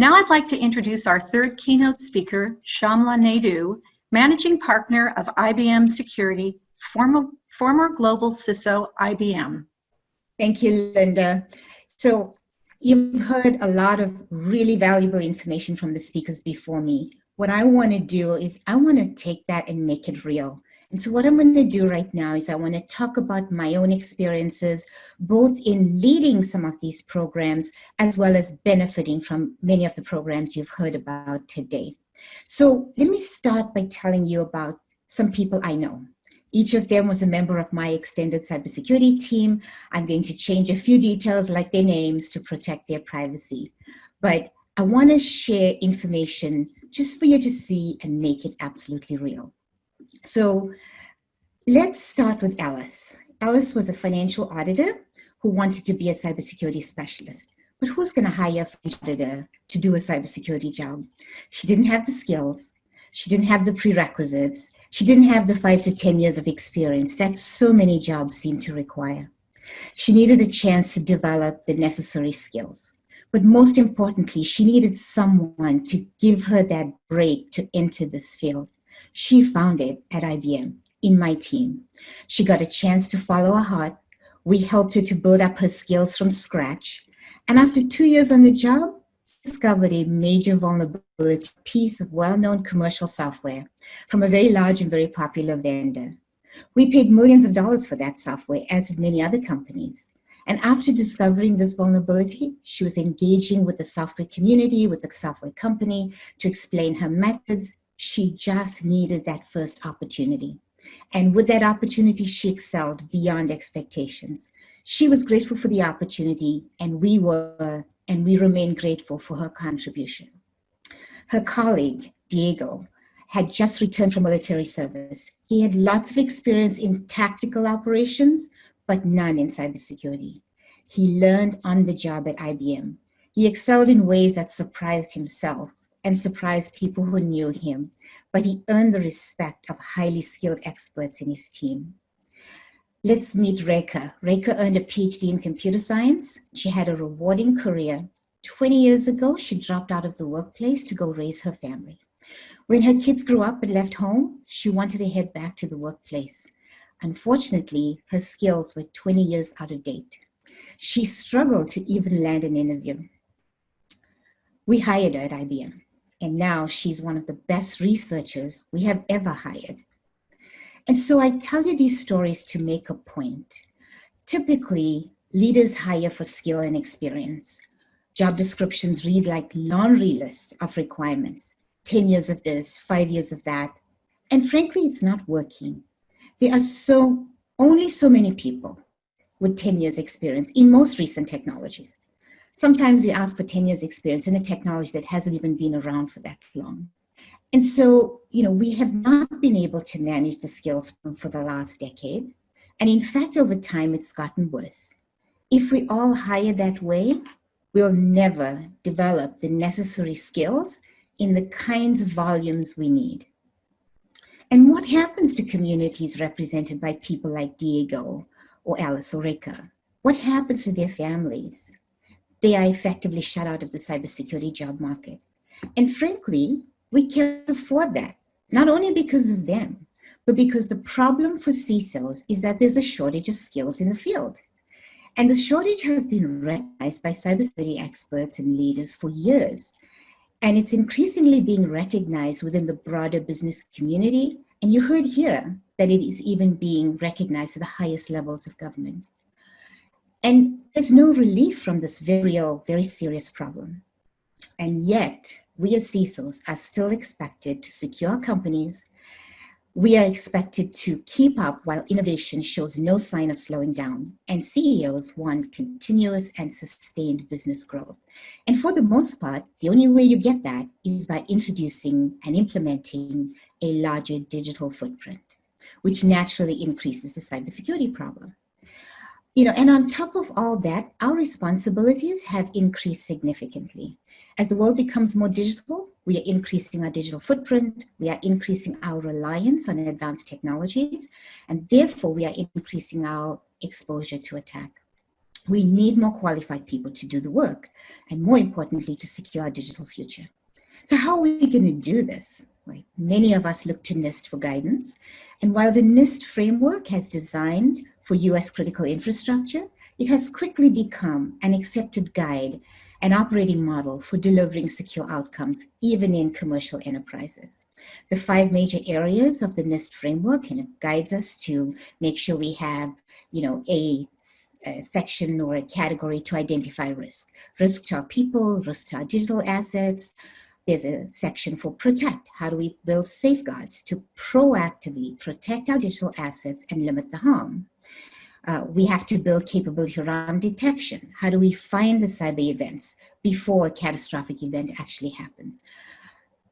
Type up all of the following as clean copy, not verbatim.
Now I'd like to introduce our third keynote speaker, Shamla Naidoo, Managing Partner of IBM Security, former Global CISO, IBM. Thank you, Linda. So you've heard a lot of really valuable information from the speakers before me. What I want to do is I want to take that and make it real. And so what I'm going to do right now is I want to talk about my own experiences, both in leading some of these programs, as well as benefiting from many of the programs you've heard about today. So let me start by telling you about some people I know. Each of them was a member of my extended cybersecurity team. I'm going to change a few details like their names to protect their privacy. But I want to share information just for you to see and make it absolutely real. So let's start with Alice. Alice was a financial auditor who wanted to be a cybersecurity specialist. But who's going to hire a financial auditor to do a cybersecurity job? She didn't have the skills. She didn't have the prerequisites. She didn't have the 5 to 10 years of experience that so many jobs seem to require. She needed a chance to develop the necessary skills. But most importantly, she needed someone to give her that break to enter this field. She found it at IBM, in my team. She got a chance to follow her heart. We helped her to build up her skills from scratch. And after 2 years on the job, discovered a major vulnerability piece of well-known commercial software from a very large and very popular vendor. We paid millions of dollars for that software, as did many other companies. And after discovering this vulnerability, she was engaging with the software community, with the software company to explain her methods. She just needed that first opportunity. And with that opportunity, she excelled beyond expectations. She was grateful for the opportunity, and we remain grateful for her contribution. Her colleague, Diego, had just returned from military service. He had lots of experience in tactical operations, but none in cybersecurity. He learned on the job at IBM. He excelled in ways that surprised himself and surprised people who knew him, but he earned the respect of highly skilled experts in his team. Let's meet Rekha. Rekha earned a PhD in computer science. She had a rewarding career. 20 years ago, she dropped out of the workplace to go raise her family. When her kids grew up and left home, she wanted to head back to the workplace. Unfortunately, her skills were 20 years out of date. She struggled to even land an interview. We hired her at IBM, and now she's one of the best researchers we have ever hired. And so I tell you these stories to make a point. Typically, leaders hire for skill and experience. Job descriptions read like laundry lists of requirements, 10 years of this, 5 years of that. And frankly, it's not working. There are only so many people with 10 years experience in most recent technologies. Sometimes you ask for 10 years experience in a technology that hasn't even been around for that long. And so, we have not been able to manage the skills for the last decade. And in fact, over time, it's gotten worse. If we all hire that way, we'll never develop the necessary skills in the kinds of volumes we need. And what happens to communities represented by people like Diego or Alice or Rekha? What happens to their families? They are effectively shut out of the cybersecurity job market. And frankly, we can't afford that, not only because of them, but because the problem for CISOs is that there's a shortage of skills in the field. And the shortage has been recognized by cybersecurity experts and leaders for years. And it's increasingly being recognized within the broader business community. And you heard here that it is even being recognized at the highest levels of government. And there's no relief from this very real, very serious problem. And yet, we as CISOs are still expected to secure companies. We are expected to keep up while innovation shows no sign of slowing down. And CEOs want continuous and sustained business growth. And for the most part, the only way you get that is by introducing and implementing a larger digital footprint, which naturally increases the cybersecurity problem. And on top of all that, our responsibilities have increased significantly. As the world becomes more digital, we are increasing our digital footprint, we are increasing our reliance on advanced technologies, and therefore we are increasing our exposure to attack. We need more qualified people to do the work, and more importantly, to secure our digital future. So how are we going to do this? Right? Many of us look to NIST for guidance. And while the NIST framework has designed for US critical infrastructure, it has quickly become an accepted guide and operating model for delivering secure outcomes, even in commercial enterprises. The 5 major areas of the NIST framework kind of guides us to make sure we have, a section or a category to identify risk. Risk to our people, risk to our digital assets. There's a section for protect. How do we build safeguards to proactively protect our digital assets and limit the harm? We have to build capability around detection. How do we find the cyber events before a catastrophic event actually happens?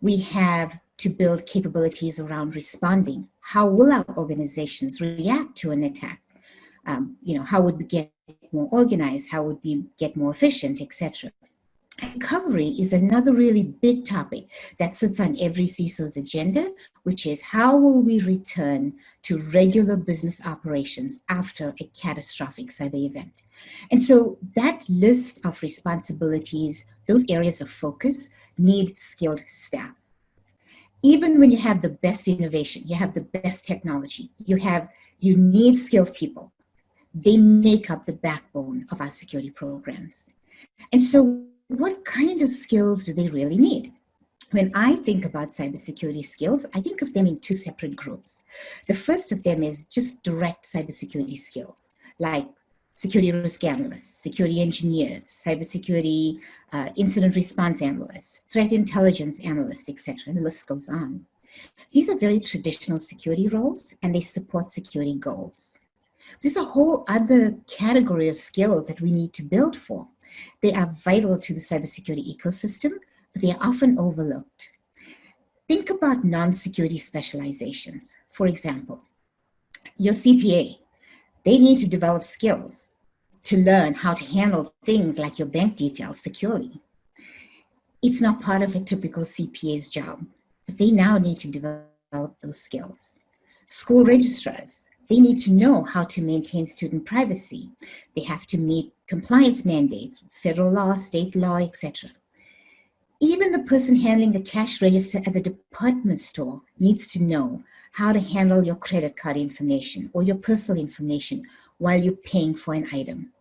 We have to build capabilities around responding. How will our organizations react to an attack? How would we get more organized? How would we get more efficient, etc.? Recovery is another really big topic that sits on every CISO's agenda, which is how will we return to regular business operations after a catastrophic cyber event? And so that list of responsibilities, those areas of focus, need skilled staff. Even when you have the best innovation, you have the best technology, you need skilled people. They make up the backbone of our security programs. And so what kind of skills do they really need? When I think about cybersecurity skills, I think of them in 2 separate groups. The first of them is just direct cybersecurity skills, like security risk analysts, security engineers, cybersecurity incident response analysts, threat intelligence analysts, etc. And the list goes on. These are very traditional security roles, and they support security goals. There's a whole other category of skills that we need to build for. They are vital to the cybersecurity ecosystem, but they are often overlooked. Think about non-security specializations. For example, your CPA, they need to develop skills to learn how to handle things like your bank details securely. It's not part of a typical CPA's job, but they now need to develop those skills. School registrars, they need to know how to maintain student privacy. They have to meet compliance mandates, federal law, state law, etc. Even the person handling the cash register at the department store needs to know how to handle your credit card information or your personal information while you're paying for an item.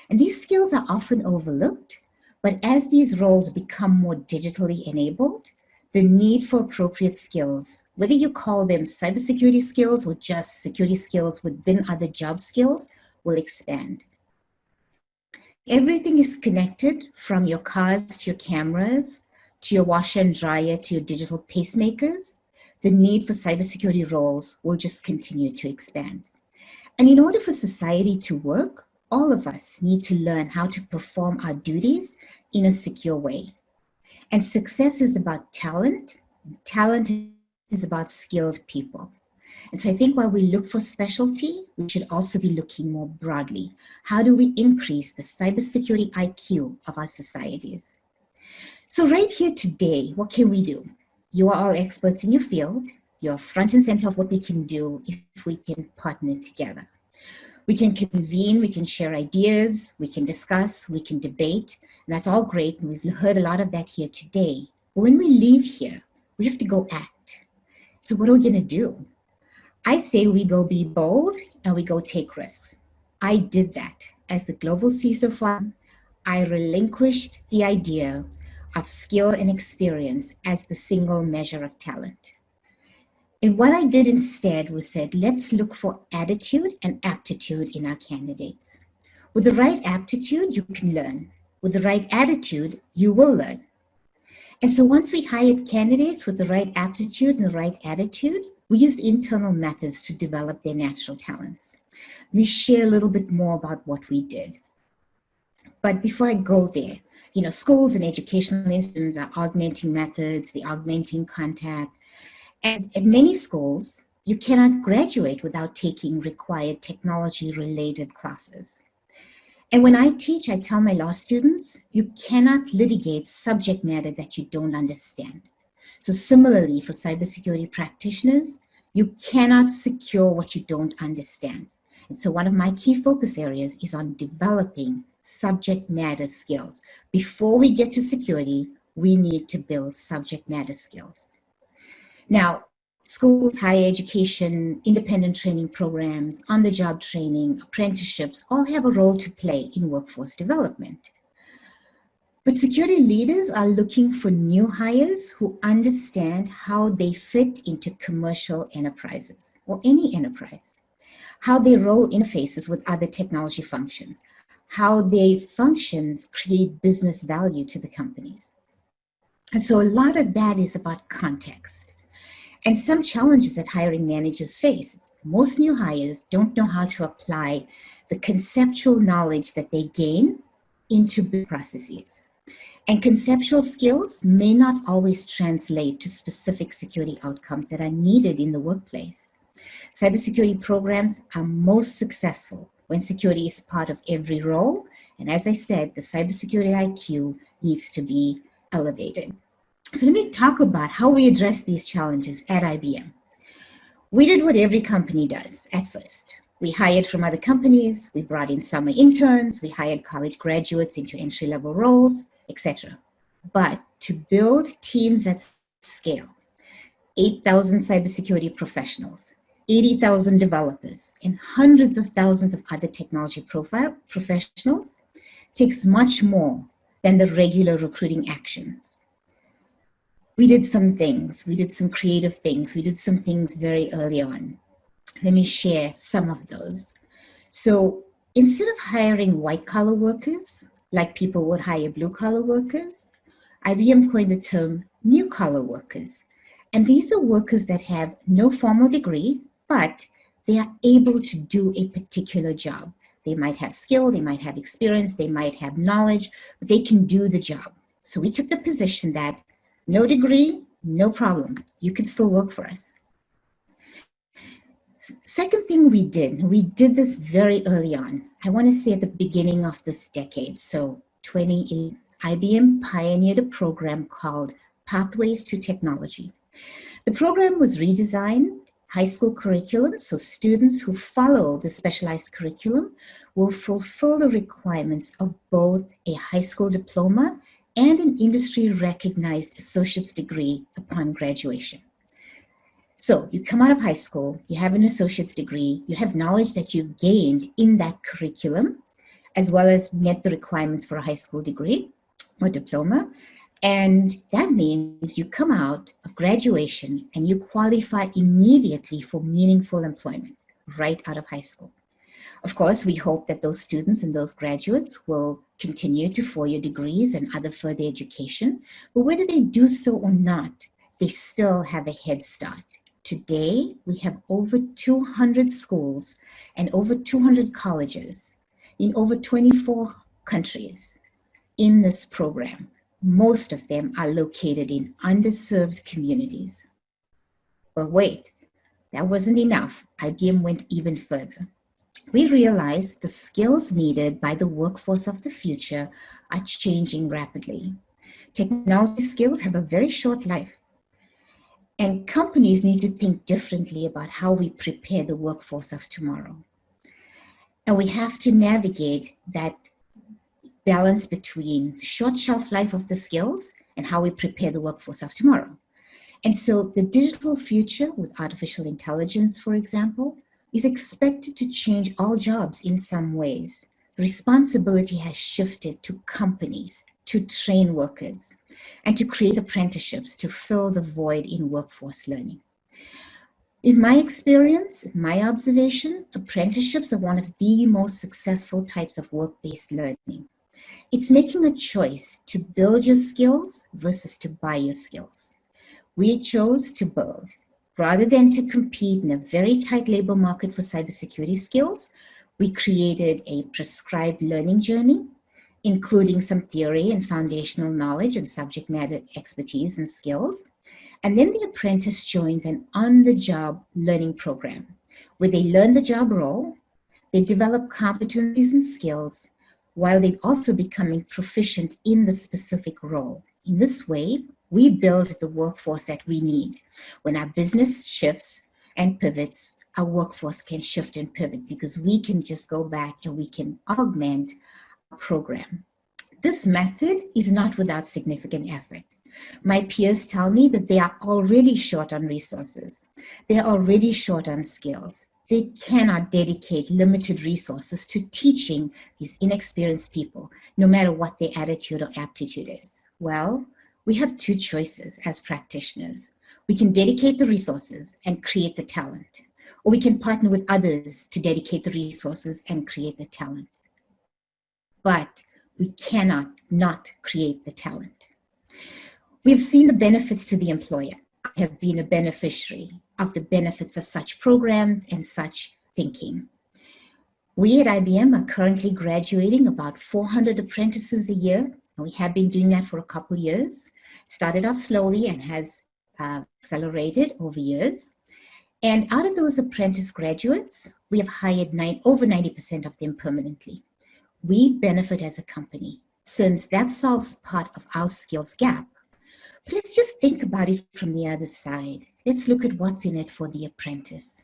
And these skills are often overlooked, but as these roles become more digitally enabled, the need for appropriate skills, whether you call them cybersecurity skills or just security skills within other job skills, will expand. Everything is connected, from your cars to your cameras, to your washer and dryer, to your digital pacemakers. The need for cybersecurity roles will just continue to expand. And in order for society to work, all of us need to learn how to perform our duties in a secure way. And success is about talent. Talent is about skilled people. And so I think while we look for specialty, we should also be looking more broadly. How do we increase the cybersecurity IQ of our societies? So right here today, what can we do? You are all experts in your field. You're front and center of what we can do if we can partner together. We can convene, we can share ideas, we can discuss, we can debate, and that's all great. And we've heard a lot of that here today. But when we leave here, we have to go act. So what are we going to do? I say we go be bold and we go take risks. I did that. As the global CISO firm, I relinquished the idea of skill and experience as the single measure of talent. And what I did instead was said, let's look for attitude and aptitude in our candidates. With the right aptitude, you can learn. With the right attitude, you will learn. And so once we hired candidates with the right aptitude and the right attitude, we used internal methods to develop their natural talents. Let me share a little bit more about what we did. But before I go there, schools and educational institutions are augmenting methods, they're augmenting contact. And at many schools, you cannot graduate without taking required technology-related classes. And when I teach, I tell my law students, you cannot litigate subject matter that you don't understand. So similarly, for cybersecurity practitioners, you cannot secure what you don't understand. So one of my key focus areas is on developing subject matter skills. Before we get to security, we need to build subject matter skills. Now, schools, higher education, independent training programs, on-the-job training, apprenticeships all have a role to play in workforce development. But security leaders are looking for new hires who understand how they fit into commercial enterprises or any enterprise, how their role interfaces with other technology functions, how their functions create business value to the companies. And so a lot of that is about context. And some challenges that hiring managers face. Most new hires don't know how to apply the conceptual knowledge that they gain into business processes. And conceptual skills may not always translate to specific security outcomes that are needed in the workplace. Cybersecurity programs are most successful when security is part of every role. And as I said, the cybersecurity IQ needs to be elevated. So let me talk about how we address these challenges at IBM. We did what every company does at first. We hired from other companies, we brought in summer interns, we hired college graduates into entry-level roles, etc. But to build teams at scale, 8,000 cybersecurity professionals, 80,000 developers, and hundreds of thousands of other technology professionals takes much more than the regular recruiting actions. We did some things, we did some creative things, we did some things very early on. Let me share some of those. So instead of hiring white-collar workers, like people would hire blue-collar workers, IBM coined the term new-collar workers. And these are workers that have no formal degree, but they are able to do a particular job. They might have skill, they might have experience, they might have knowledge, but they can do the job. So we took the position that no degree, no problem. You can still work for us. Second thing we did this very early on. I want to say at the beginning of this decade, so 2011, IBM pioneered a program called Pathways to Technology. The program was redesigned, high school curriculum, so students who follow the specialized curriculum will fulfill the requirements of both a high school diploma and an industry-recognized associate's degree upon graduation. So you come out of high school, you have an associate's degree, you have knowledge that you've gained in that curriculum, as well as met the requirements for a high school degree or diploma. And that means you come out of graduation and you qualify immediately for meaningful employment right out of high school. Of course, we hope that those students and those graduates will continue to four-year degrees and other further education, but whether they do so or not, they still have a head start. Today, we have over 200 schools and over 200 colleges in over 24 countries in this program. Most of them are located in underserved communities. But wait, that wasn't enough. IBM went even further. We realized the skills needed by the workforce of the future are changing rapidly. Technology skills have a very short life. And companies need to think differently about how we prepare the workforce of tomorrow. And we have to navigate that balance between the short shelf life of the skills and how we prepare the workforce of tomorrow. And so the digital future with artificial intelligence, for example, is expected to change all jobs in some ways. The responsibility has shifted to companies to train workers and to create apprenticeships to fill the void in workforce learning. In my experience, my observation, apprenticeships are one of the most successful types of work-based learning. It's making a choice to build your skills versus to buy your skills. We chose to build. Rather than to compete in a very tight labor market for cybersecurity skills, we created a prescribed learning journey, including some theory and foundational knowledge and subject matter expertise and skills. And then the apprentice joins an on-the-job learning program where they learn the job role, they develop competencies and skills, while they're also becoming proficient in the specific role. In this way, we build the workforce that we need when our business shifts and pivots our workforce can shift and pivot because we can just go back and we can augment our program. This method is not without significant effort. My peers tell me that they are already short on resources. They are already short on skills. They cannot dedicate limited resources to teaching these inexperienced people, no matter what their attitude or aptitude is. Well, we have two choices as practitioners. We can dedicate the resources and create the talent, or we can partner with others to dedicate the resources and create the talent. But we cannot not create the talent. We have seen the benefits to the employer. I have been a beneficiary of the benefits of such programs and such thinking. We at IBM are currently graduating about 400 apprentices a year, and we have been doing that for a couple of years. Started off slowly and has accelerated over years. And out of those apprentice graduates, we have hired over 90% of them permanently. We benefit as a company since that solves part of our skills gap. But let's just think about it from the other side. Let's look at what's in it for the apprentice.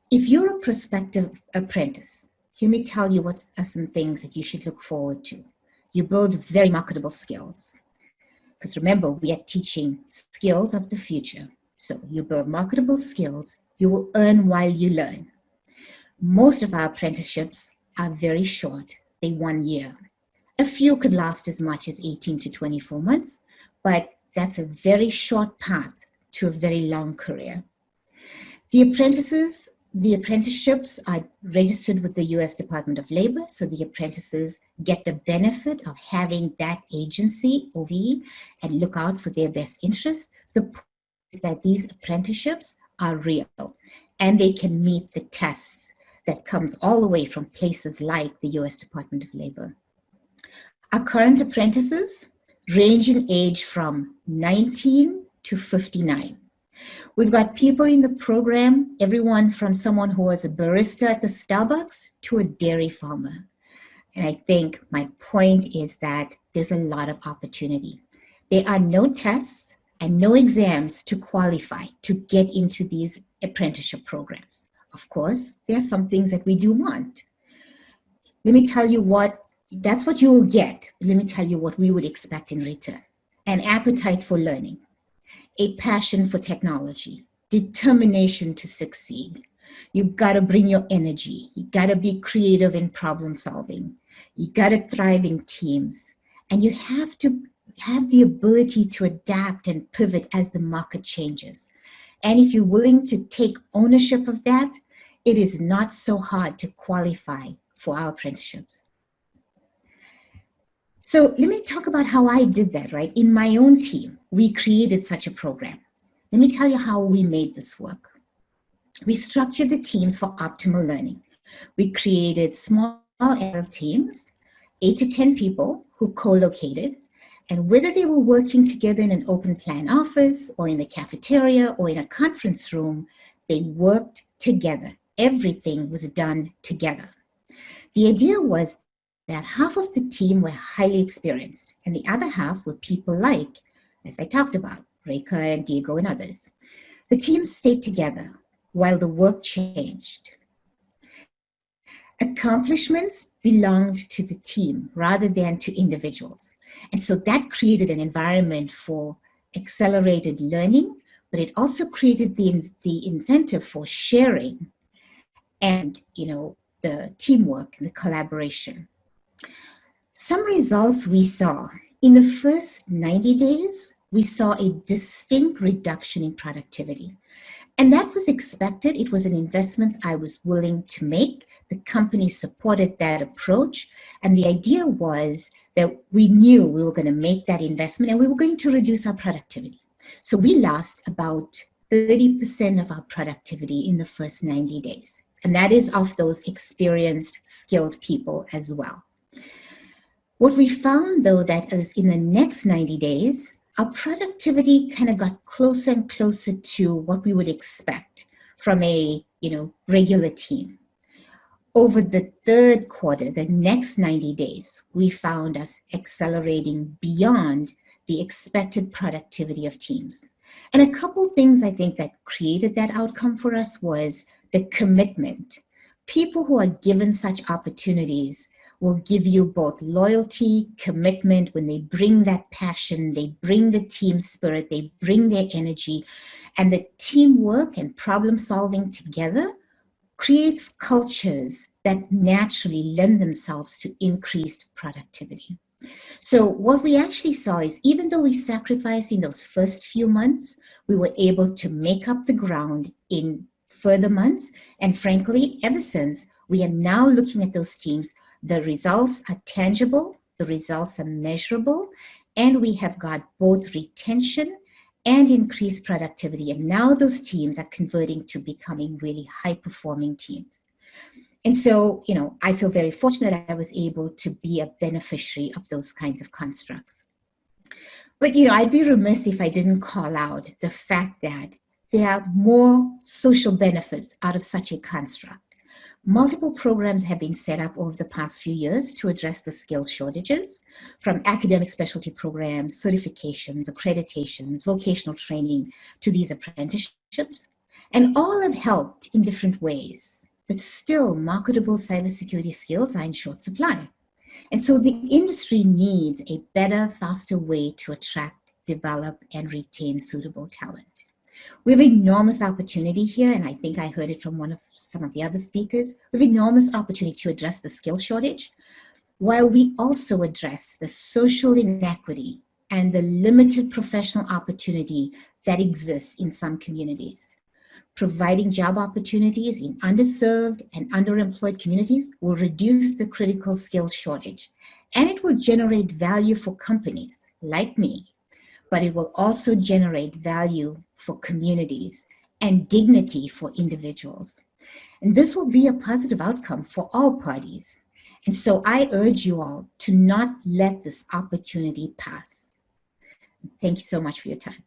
If you're a prospective apprentice, let me tell you what are some things that you should look forward to. You build very marketable skills. Because remember, we are teaching skills of the future. So you build marketable skills, you will earn while you learn. Most of our apprenticeships are very short. They 1 year. A few could last as much as 18 to 24 months, but that's a very short path to a very long career. The apprenticeships are registered with the US Department of Labor, so the apprentices get the benefit of having that agency, OV, and look out for their best interest. The point is that these apprenticeships are real, and they can meet the tests that comes all the way from places like the US Department of Labor. Our current apprentices range in age from 19 to 59. We've got people in the program, everyone from someone who was a barista at the Starbucks to a dairy farmer. And I think my point is that there's a lot of opportunity. There are no tests and no exams to qualify to get into these apprenticeship programs. Of course, there are some things that we do want. Let me tell you that's what you will get. Let me tell you what we would expect in return. An appetite for learning, a passion for technology, determination to succeed. You gotta bring your energy. You gotta be creative in problem solving. You gotta thrive in teams. And you have to have the ability to adapt and pivot as the market changes. And if you're willing to take ownership of that, it is not so hard to qualify for our apprenticeships. So let me talk about how I did that, right? In my own team, we created such a program. Let me tell you how we made this work. We structured the teams for optimal learning. We created small agile teams, 8 to 10 people who co-located, and whether they were working together in an open plan office or in the cafeteria or in a conference room, they worked together. Everything was done together. The idea was that half of the team were highly experienced and the other half were people like, as I talked about, Reka and Diego and others. The team stayed together while the work changed. Accomplishments belonged to the team rather than to individuals. And so that created an environment for accelerated learning, but it also created the incentive for sharing and, the teamwork and the collaboration. Some results we saw. In the first 90 days, we saw a distinct reduction in productivity. And that was expected. It was an investment I was willing to make. The company supported that approach. And the idea was that we knew we were going to make that investment and we were going to reduce our productivity. So we lost about 30% of our productivity in the first 90 days. And that is of those experienced, skilled people as well. What we found, though, that is in the next 90 days, our productivity kind of got closer and closer to what we would expect from a, regular team. Over the third quarter, the next 90 days, we found us accelerating beyond the expected productivity of teams. And a couple things I think that created that outcome for us was the commitment. People who are given such opportunities will give you both loyalty, commitment. When they bring that passion, they bring the team spirit, they bring their energy, and the teamwork and problem solving together creates cultures that naturally lend themselves to increased productivity. So what we actually saw is, even though we sacrificed in those first few months, we were able to make up the ground in further months. And frankly, ever since, we are now looking at those teams. The results are tangible, the results are measurable, and we have got both retention and increased productivity. And now those teams are converting to becoming really high-performing teams. And so, I feel very fortunate I was able to be a beneficiary of those kinds of constructs. But, I'd be remiss if I didn't call out the fact that there are more social benefits out of such a construct. Multiple programs have been set up over the past few years to address the skill shortages, from academic specialty programs, certifications, accreditations, vocational training, to these apprenticeships. And all have helped in different ways, but still marketable cybersecurity skills are in short supply. And so the industry needs a better, faster way to attract, develop, and retain suitable talent. We have enormous opportunity here, and I think I heard it from some of the other speakers. We have enormous opportunity to address the skill shortage, while we also address the social inequity and the limited professional opportunity that exists in some communities. Providing job opportunities in underserved and underemployed communities will reduce the critical skills shortage, and it will generate value for companies like me, but it will also generate value for communities and dignity for individuals. And this will be a positive outcome for all parties. And so I urge you all to not let this opportunity pass. Thank you so much for your time.